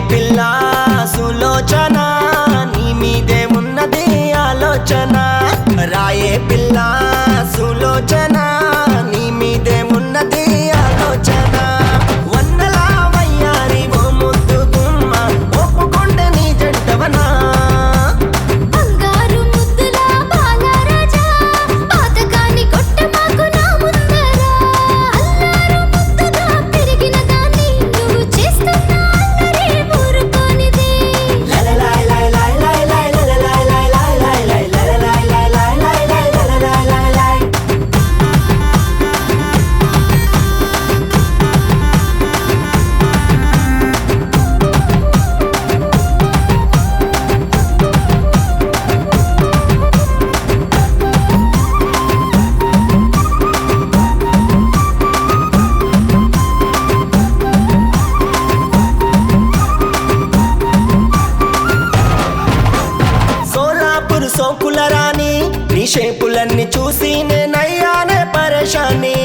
పిల్ల సులోచన నీ మీదే ఉన్నది ఆలోచన రాయే పిల్ల సులోచన నీ మీదే ఉన్నది ఆలోచన వన్నలా వయ్యారి ఓ ముద్దు గుమ్మ ఒప్పుకుంటే నీ జంటవనా బంగారు ముద్దుల బాలరాజా పాతకాని కొట్ట మాకు నా ముందరా అల్లారు ముద్దుగా పెరిగిన దాన్ని నువ్వు చేస్తున్న అల్లరి ఊరుకోనిది లలలాయ్ లాయ్ లాయ్ లాయ్ లాయ్ లలలాయ్ లాయ్ లాయ్ లాయ్ లాయ్ లలలాయ్ లాయ్ లాయ్ లాయ్ లాయ్ లలలాయ్ లాయ్ లాయ్ సోలాపూర్ సోకుల రాణి నీ షేపులన్నీ చూసి నేనయ్యానే పరేషాని